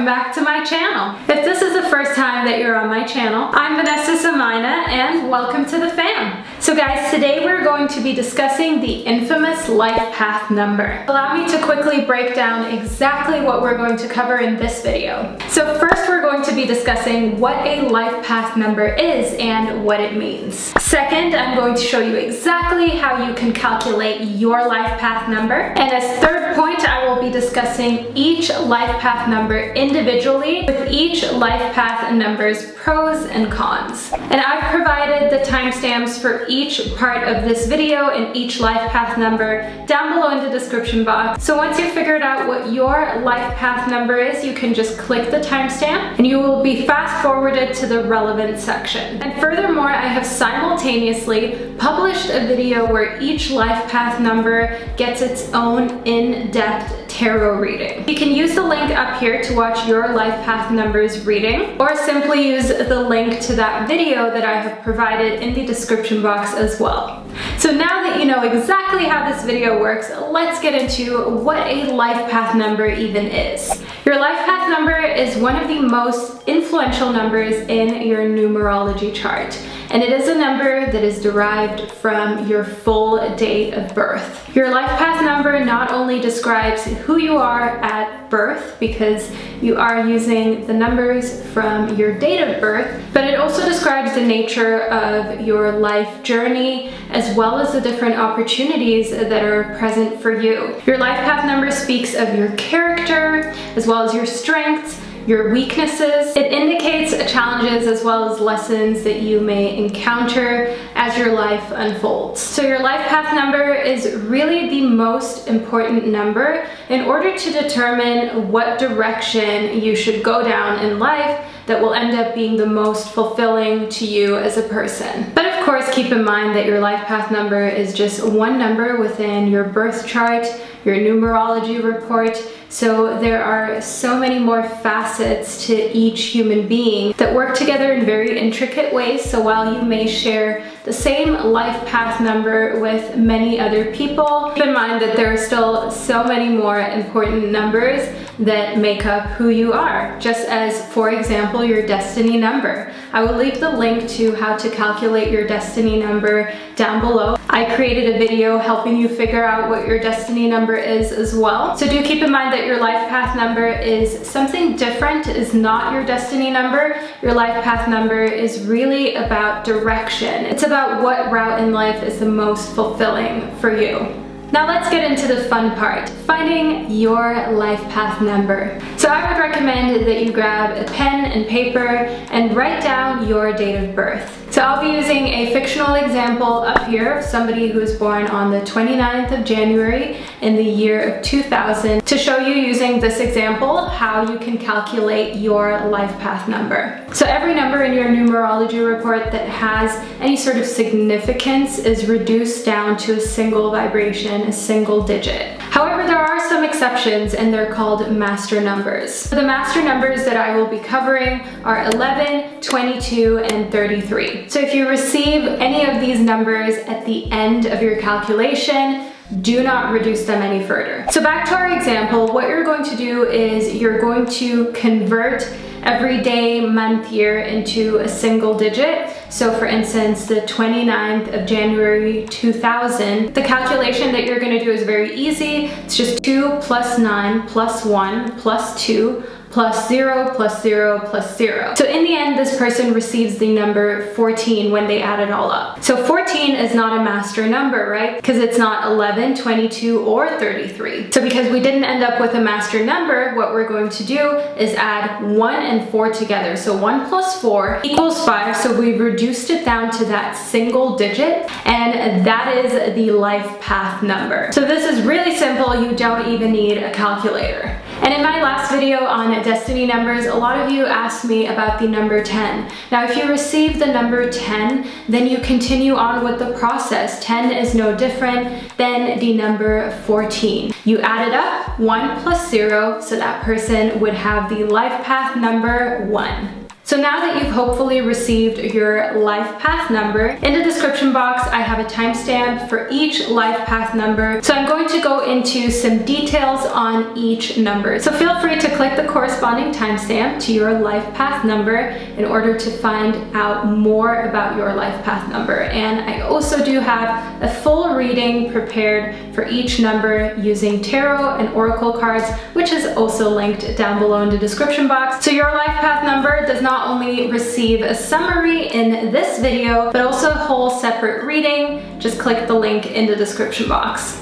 welcome back to my channel. If this is the first time that you're on my channel, I'm Vanessa Somuayina and welcome to the fam. So guys, today we're going to be discussing the infamous life path number. Allow me to quickly break down exactly what we're going to cover in this video. So first we're going to be discussing what a life path number is and what it means. Second, I'm going to show you exactly how you can calculate your life path number. And as third point, I will be discussing each life path number individually with each life path number's pros and cons. And I've provided the timestamps for each part of this video and each life path number down below in the description box. So once you've figured out what your life path number is, you can just click the timestamp and you will be fast forwarded to the relevant section. And furthermore, I have simultaneously published a video where each life path number gets its own in-depth tarot reading. You can use the link up here to watch your life path numbers reading, or simply use the link to that video that I have provided in the description box as well. So now that you know exactly how this video works, let's get into what a life path number even is. Your life path number is one of the most influential numbers in your numerology chart. And it is a number that is derived from your full date of birth. Your life path number not only describes who you are at birth, because you are using the numbers from your date of birth, but it also describes the nature of your life journey as well as the different opportunities that are present for you. Your life path number speaks of your character as well as your strengths, your weaknesses. It indicates challenges as well as lessons that you may encounter as your life unfolds. So your life path number is really the most important number in order to determine what direction you should go down in life that will end up being the most fulfilling to you as a person. But of course, keep in mind that your life path number is just one number within your birth chart, your numerology report. So there are so many more facets to each human being that work together in very intricate ways. So while you may share the same life path number with many other people, keep in mind that there are still so many more important numbers that make up who you are, just as, for example, your destiny number. I will leave the link to how to calculate your destiny number down below. I created a video helping you figure out what your destiny number is as well. So do keep in mind that your life path number is something different, is not your destiny number. Your life path number is really about direction. It's about what route in life is the most fulfilling for you. Now let's get into the fun part, finding your life path number. So I would recommend that you grab a pen and paper and write down your date of birth. So I'll be using a fictional example up here of somebody who was born on the 29th of January in the year of 2000 to show you, using this example, how you can calculate your life path number. So every number in your numerology report that has any sort of significance is reduced down to a single vibration, a single digit. However, there are some exceptions and they're called master numbers. The master numbers that I will be covering are 11, 22, and 33. So if you receive any of these numbers at the end of your calculation, do not reduce them any further. So back to our example, what you're going to do is you're going to convert every day, month, year into a single digit. So for instance, the 29th of January 2000, the calculation that you're going to do is very easy. It's just 2 plus 9 plus 1 plus 2 plus 0 plus 0 plus 0. So in the end, this person receives the number 14 when they add it all up. So 14 is not a master number, right? Because it's not 11, 22, or 33. So because we didn't end up with a master number, what we're going to do is add 1 and 4 together. So 1 plus 4 equals 5. So we've reduced it down to that single digit, and that is the life path number. So this is really simple. You don't even need a calculator. And in my last video on destiny numbers, a lot of you asked me about the number 10. Now, if you receive the number 10, then you continue on with the process. 10 is no different than the number 14. You add it up, 1 plus 0, so that person would have the life path number 1. So now that you've hopefully received your life path number, in the description box I have a timestamp for each life path number. So I'm going to go into some details on each number. So feel free to click the corresponding timestamp to your life path number in order to find out more about your life path number. And I also do have a full reading prepared for each number using tarot and oracle cards, which is also linked down below in the description box. So your life path number does not only receive a summary in this video, but also a whole separate reading. Just click the link in the description box.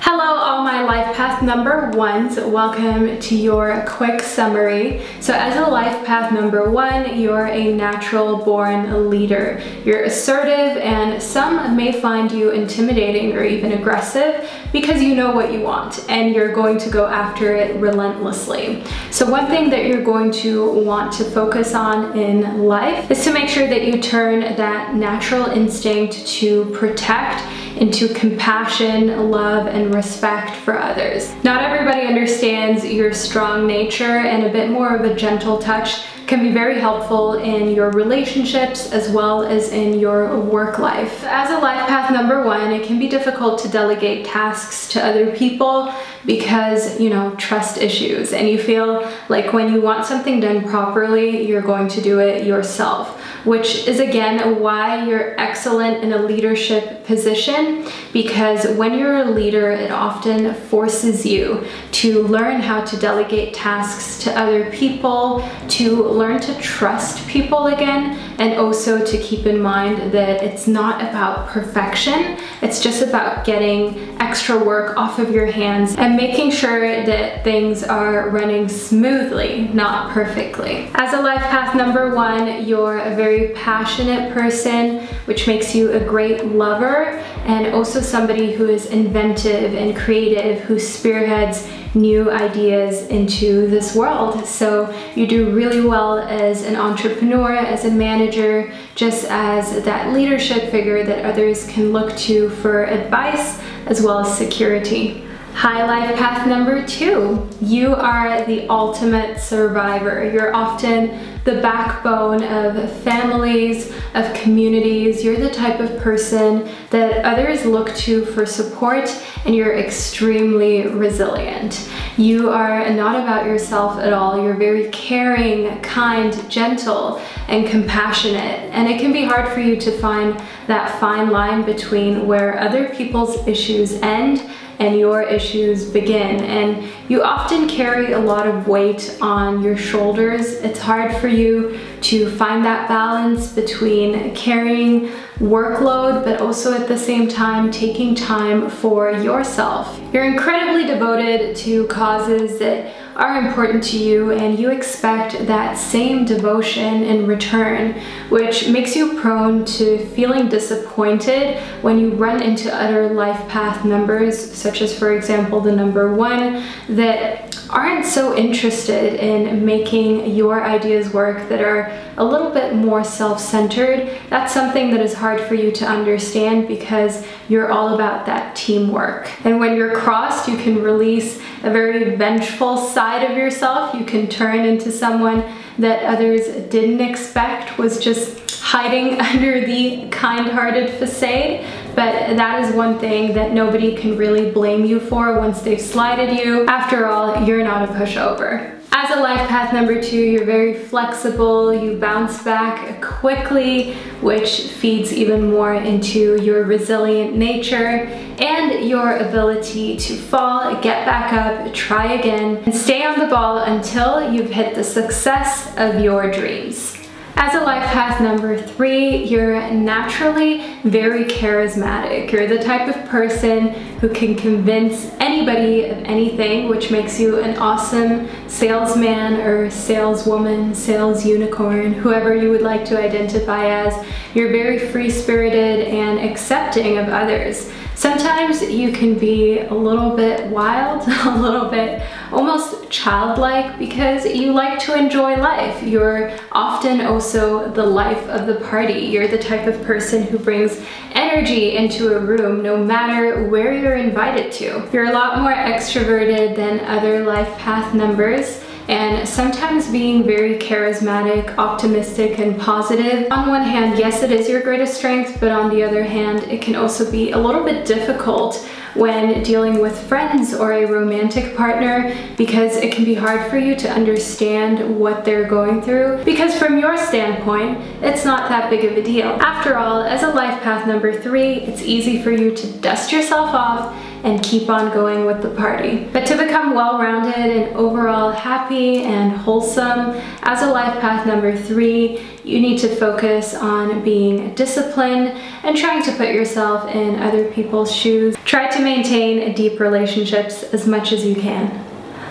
Hello all my life path number ones, welcome to your quick summary. So as a life path number one, you're a natural born leader. You're assertive and some may find you intimidating or even aggressive because you know what you want and you're going to go after it relentlessly. So one thing that you're going to want to focus on in life is to make sure that you turn that natural instinct to protect into compassion, love, and respect for others. Not everybody understands your strong nature, and a bit more of a gentle touch can be very helpful in your relationships as well as in your work life. As a life path number one, it can be difficult to delegate tasks to other people because, you know, trust issues, and you feel like when you want something done properly, you're going to do it yourself, which is again why you're excellent in a leadership position, because when you're a leader, it often forces you to learn how to delegate tasks to other people, to learn to trust people again, and also to keep in mind that it's not about perfection, it's just about getting extra work off of your hands and making sure that things are running smoothly, not perfectly. As a life path number one, you're a very passionate person, which makes you a great lover and also somebody who is inventive and creative, who spearheads new ideas into this world. So you do really well as an entrepreneur, as a manager, just as that leadership figure that others can look to for advice as well as security. High life path number two, you are the ultimate survivor. You're often the backbone of families, of communities. You're the type of person that others look to for support, and you're extremely resilient. You are not about yourself at all. You're very caring, kind, gentle, and compassionate. And it can be hard for you to find that fine line between where other people's issues end and your issues begin. And you often carry a lot of weight on your shoulders. It's hard for you to find that balance between carrying workload, but also at the same time taking time for yourself. You're incredibly devoted to causes that are important to you, and you expect that same devotion in return, which makes you prone to feeling disappointed when you run into other life path members, such as, for example, the number one, that aren't so interested in making your ideas work, that are a little bit more self-centered. That's something that is hard for you to understand because you're all about that teamwork. And when you're crossed, you can release a very vengeful side of yourself. You can turn into someone that others didn't expect was just hiding under the kind-hearted facade. But that is one thing that nobody can really blame you for once they've slighted you. After all, you're not a pushover. As a life path number two, you're very flexible, you bounce back quickly, which feeds even more into your resilient nature and your ability to fall, get back up, try again, and stay on the ball until you've hit the success of your dreams. As a life path number three, you're naturally very charismatic. You're the type of person who can convince anybody of anything, which makes you an awesome salesman or saleswoman, sales unicorn, whoever you would like to identify as. You're very free-spirited and accepting of others. Sometimes you can be a little bit wild, a little bit almost childlike, because you like to enjoy life. You're often also the life of the party. You're the type of person who brings energy into a room no matter where you're invited to. You're a lot more extroverted than other life path numbers, and sometimes being very charismatic, optimistic, and positive. On one hand, yes, it is your greatest strength, but on the other hand, it can also be a little bit difficult when dealing with friends or a romantic partner, because it can be hard for you to understand what they're going through, because from your standpoint, it's not that big of a deal. After all, as a life path number 3, it's easy for you to dust yourself off and keep on going with the party. But to become well-rounded and overall happy and wholesome, as a life path number 3, you need to focus on being disciplined and trying to put yourself in other people's shoes. Try to maintain deep relationships as much as you can.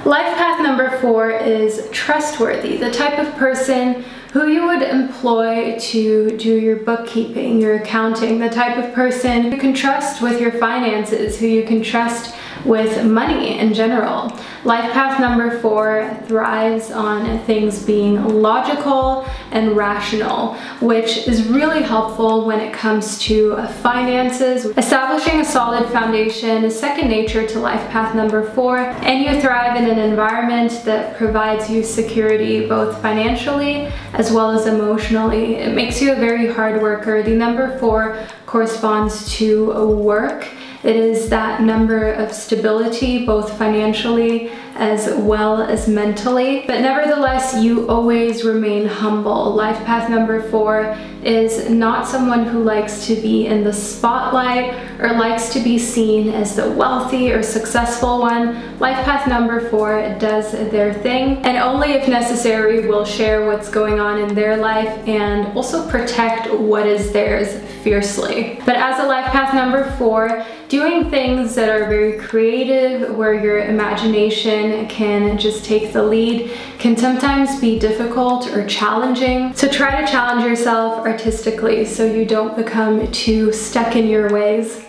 Life path number 4 is trustworthy, the type of person who you would employ to do your bookkeeping, your accounting, the type of person you can trust with your finances, who you can trust with money in general. Life path number 4 thrives on things being logical and rational, which is really helpful when it comes to finances. Establishing a solid foundation is second nature to life path number 4, and you thrive in an environment that provides you security both financially as well as emotionally. It makes you a very hard worker. The number 4 corresponds to work. It is that number of stability, both financially as well as mentally. But nevertheless, you always remain humble. Life path number 4 is not someone who likes to be in the spotlight or likes to be seen as the wealthy or successful one. Life path number 4 does their thing, and only if necessary will share what's going on in their life and also protect what is theirs fiercely. But as a life path number 4, doing things that are very creative, where your imagination can just take the lead, can sometimes be difficult or challenging. So try to challenge yourself artistically so you don't become too stuck in your ways.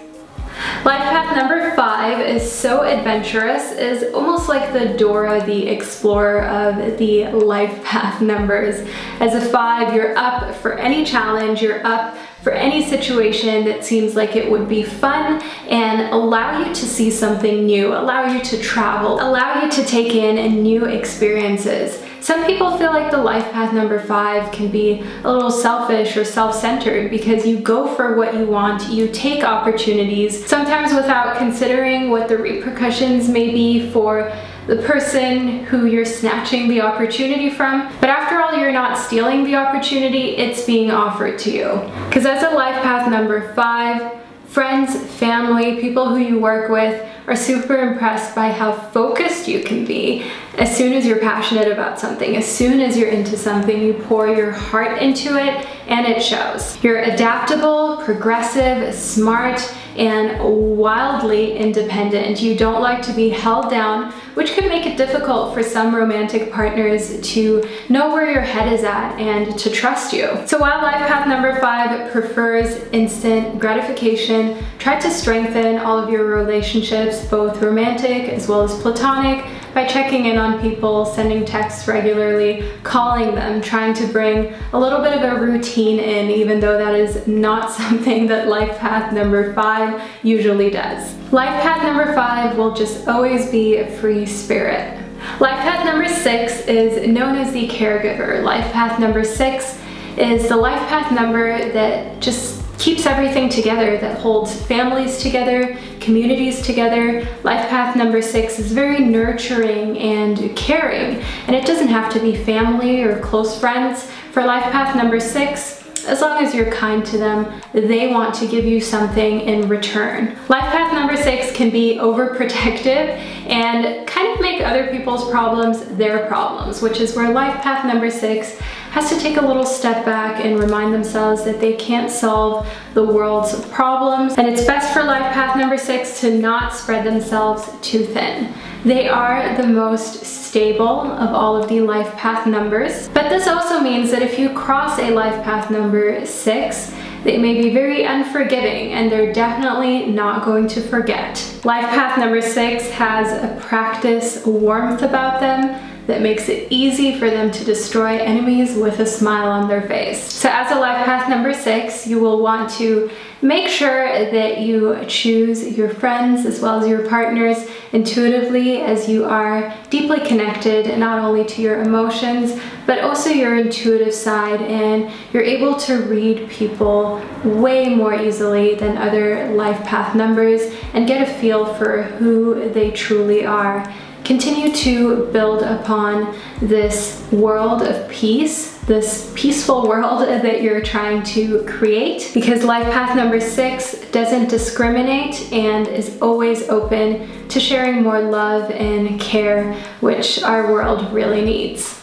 Life path number 5 is so adventurous, is almost like the Dora the Explorer of the life path numbers. As a 5, you're up for any challenge, you're up for any situation that seems like it would be fun and allow you to see something new, allow you to travel, allow you to take in new experiences. Some people feel like the life path number 5 can be a little selfish or self-centered because you go for what you want, you take opportunities, sometimes without considering what the repercussions may be for the person who you're snatching the opportunity from. But after all, you're not stealing the opportunity, it's being offered to you. Because as a life path number 5, friends, family, people who you work with are super impressed by how focused you can be. As soon as you're passionate about something, as soon as you're into something, you pour your heart into it and it shows. You're adaptable, progressive, smart, and wildly independent. You don't like to be held down, which can make it difficult for some romantic partners to know where your head is at and to trust you. So while life path number 5 prefers instant gratification, try to strengthen all of your relationships, both romantic as well as platonic, by checking in on people, sending texts regularly, calling them, trying to bring a little bit of a routine in, even though that is not something that life path number 5 usually does. Life path number 5 will just always be a free spirit. Life path number 6 is known as the caregiver. Life path number 6 is the life path number that just keeps everything together, that holds families together, communities together. Life path number 6 is very nurturing and caring, and it doesn't have to be family or close friends. For life path number 6, as long as you're kind to them, they want to give you something in return. Life path number 6 can be overprotective and kind of make other people's problems their problems, which is where life path number 6 has to take a little step back and remind themselves that they can't solve the world's problems. And it's best for life path number 6 to not spread themselves too thin. They are the most stable of all of the life path numbers. But this also means that if you cross a life path number 6, they may be very unforgiving and they're definitely not going to forget. Life path number 6 has a practice warmth about them that makes it easy for them to destroy enemies with a smile on their face. So as a life path number 6, you will want to make sure that you choose your friends as well as your partners intuitively, as you are deeply connected not only to your emotions but also your intuitive side, and you're able to read people way more easily than other life path numbers and get a feel for who they truly are. Continue to build upon this world of peace, this peaceful world that you're trying to create, because life path number 6 doesn't discriminate and is always open to sharing more love and care, which our world really needs.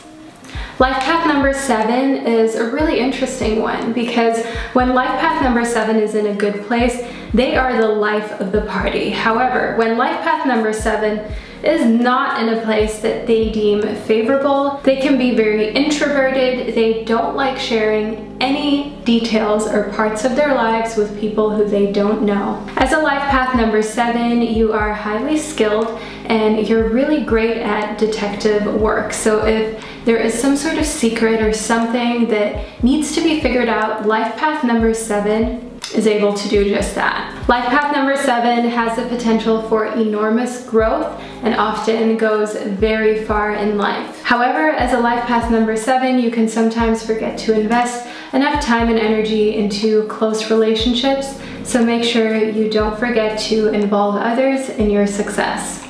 Life path number 7 is a really interesting one, because when life path number 7 is in a good place, they are the life of the party. However, when life path number 7 is not in a place that they deem favorable, they can be very introverted. They don't like sharing any details or parts of their lives with people who they don't know. As a life path number 7, you are highly skilled and you're really great at detective work. So if there is some sort of secret or something that needs to be figured out, life path number 7 is able to do just that. Life path number 7 has the potential for enormous growth and often goes very far in life. However, as a life path number 7, you can sometimes forget to invest enough time and energy into close relationships, so make sure you don't forget to involve others in your success.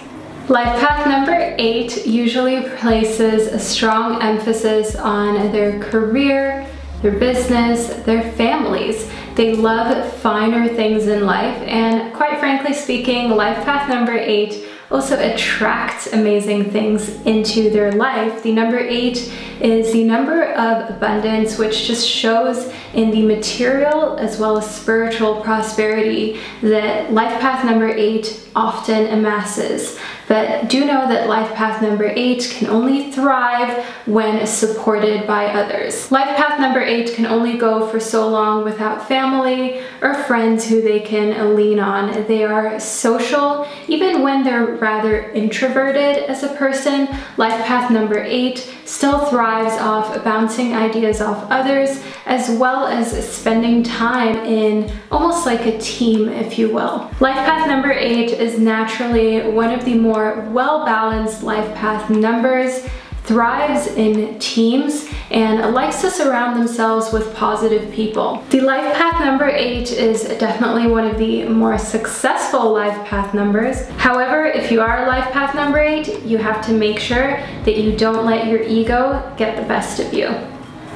Life path number 8 usually places a strong emphasis on their career, their business, their families. They love finer things in life, and quite frankly speaking, life path number 8 also attracts amazing things into their life. The number 8 is the number of abundance, which just shows in the material as well as spiritual prosperity that life path number 8 often amasses. But do know that life path number 8 can only thrive when supported by others. Life path number 8 can only go for so long without family or friends who they can lean on. They are social, even when they're rather introverted as a person. Life path number 8 still thrives off bouncing ideas off others, as well as spending time in almost like a team, if you will. Life path number 8 is naturally one of the more well-balanced life path numbers, thrives in teams, and likes to surround themselves with positive people. The life path number 8 is definitely one of the more successful life path numbers. However, if you are a life path number 8, you have to make sure that you don't let your ego get the best of you.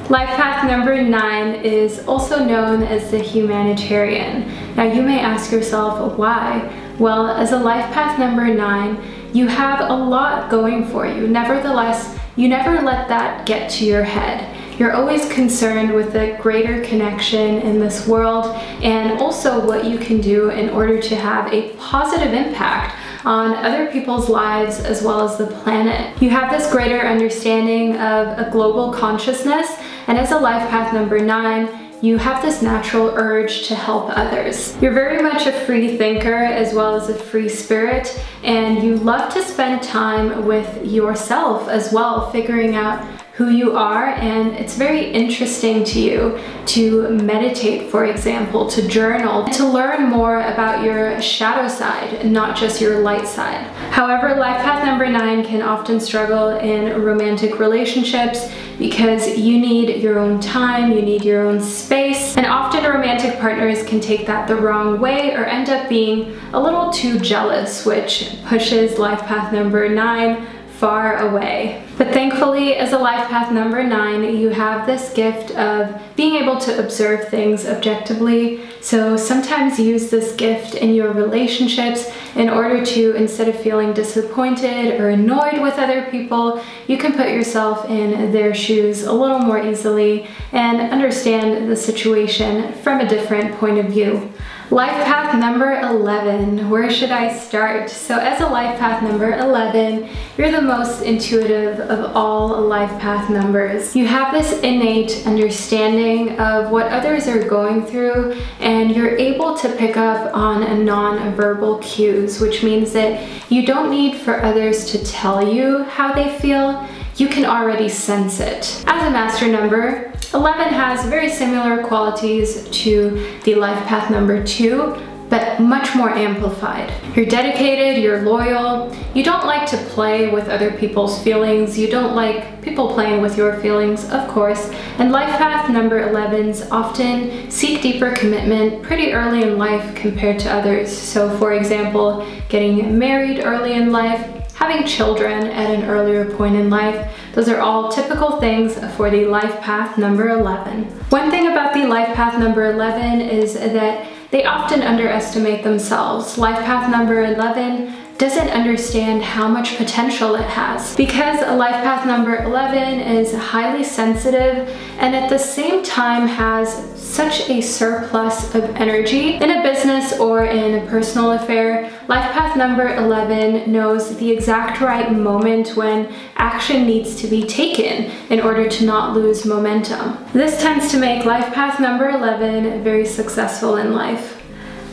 Life path number 9 is also known as the humanitarian. Now you may ask yourself, why? Well, as a life path number 9, you have a lot going for you. Nevertheless, you never let that get to your head. You're always concerned with the greater connection in this world, and also what you can do in order to have a positive impact on other people's lives as well as the planet. You have this greater understanding of a global consciousness, and as a life path number 9, you have this natural urge to help others. You're very much a free thinker as well as a free spirit, and you love to spend time with yourself as well, figuring out who you are, and it's very interesting to you to meditate, for example, to journal, to learn more about your shadow side, not just your light side. However, life path number 9 can often struggle in romantic relationships because you need your own time, you need your own space, and often romantic partners can take that the wrong way or end up being a little too jealous, which pushes life path number 9 far away. But thankfully, as a life path number 9, you have this gift of being able to observe things objectively. So sometimes use this gift in your relationships in order to, instead of feeling disappointed or annoyed with other people, you can put yourself in their shoes a little more easily and understand the situation from a different point of view. Life path number 11, where should I start? So as a life path number 11, you're the most intuitive of all life path numbers. You have this innate understanding of what others are going through, and you're able to pick up on non-verbal cues, which means that you don't need for others to tell you how they feel. you can already sense it. As a master number, 11 has very similar qualities to the life path number 2, but much more amplified. You're dedicated, you're loyal, you don't like to play with other people's feelings, you don't like people playing with your feelings, of course, and life path number 11s often seek deeper commitment pretty early in life compared to others. So for example, getting married early in life, having children at an earlier point in life, those are all typical things for the life path number 11. One thing about the life path number 11 is that they often underestimate themselves. Life path number 11 doesn't understand how much potential it has. Because a life path number 11 is highly sensitive and at the same time has such a surplus of energy in a business or in a personal affair, life path number 11 knows the exact right moment when action needs to be taken in order to not lose momentum. This tends to make life path number 11 very successful in life.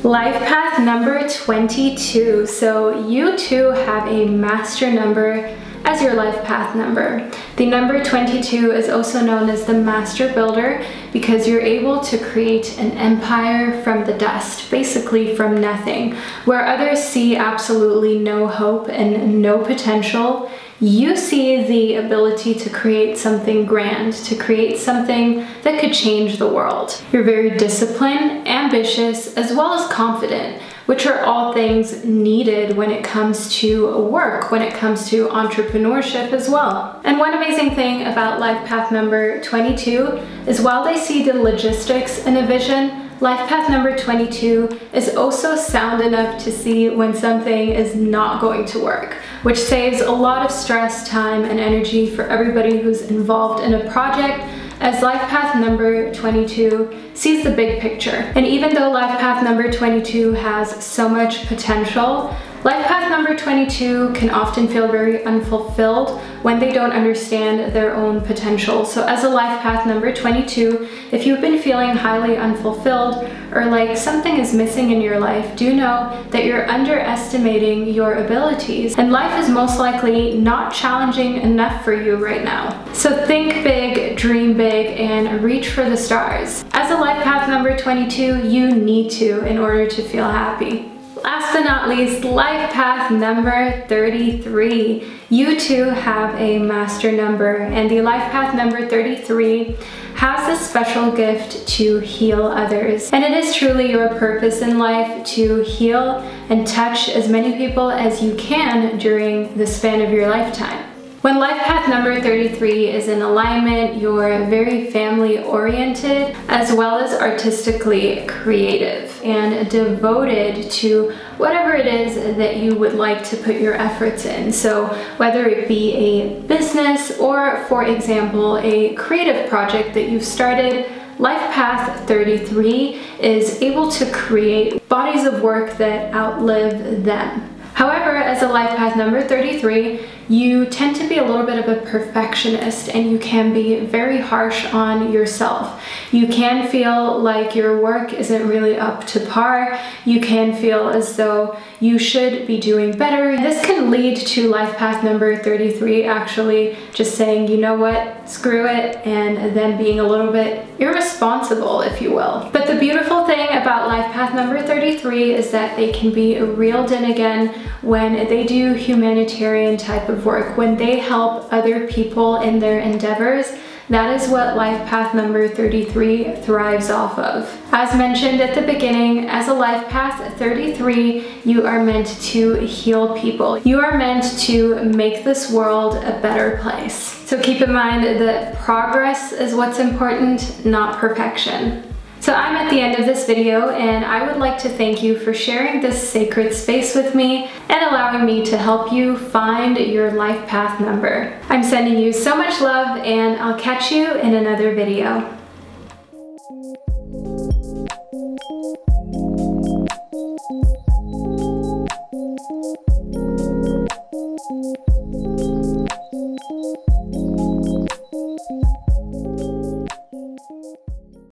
Life path number 22. So you too have a master number as your life path number. The number 22 is also known as the master builder because you're able to create an empire from the dust, basically from nothing. Where others see absolutely no hope and no potential, you see the ability to create something grand, to create something that could change the world. You're very disciplined, ambitious, as well as confident, which are all things needed when it comes to work, when it comes to entrepreneurship as well. And one amazing thing about life path number 22 is while they see the logistics in a vision, life path number 22 is also sound enough to see when something is not going to work, which saves a lot of stress, time, and energy for everybody who's involved in a project, as life path number 22 sees the big picture. And even though life path number 22 has so much potential, life path number 22 can often feel very unfulfilled when they don't understand their own potential. So as a life path number 22, if you've been feeling highly unfulfilled or like something is missing in your life, do know that you're underestimating your abilities and life is most likely not challenging enough for you right now. So think big, dream big, and reach for the stars. As a life path number 22, you need to in order to feel happy. Last but not least, life path number 33. You too have a master number, and the life path number 33 has a special gift to heal others. And it is truly your purpose in life to heal and touch as many people as you can during the span of your lifetime. When life path number 33 is in alignment, you're very family oriented as well as artistically creative and devoted to whatever it is that you would like to put your efforts in. So whether it be a business or, for example, a creative project that you've started, life path 33 is able to create bodies of work that outlive them. However, as a life path number 33, you tend to be a little bit of a perfectionist and you can be very harsh on yourself. You can feel like your work isn't really up to par. You can feel as though you should be doing better. This can lead to life path number 33 actually just saying, you know what, screw it, and then being a little bit irresponsible, if you will. But the beautiful thing about life path number 33 is that they can be reeled in again when they do humanitarian type of work, when they help other people in their endeavors. That is what life path number 33 thrives off of. As mentioned at the beginning, as a life path 33, you are meant to heal people. You are meant to make this world a better place. So keep in mind that progress is what's important, not perfection. So I'm at the end of this video and I would like to thank you for sharing this sacred space with me and allowing me to help you find your life path number. I'm sending you so much love and I'll catch you in another video.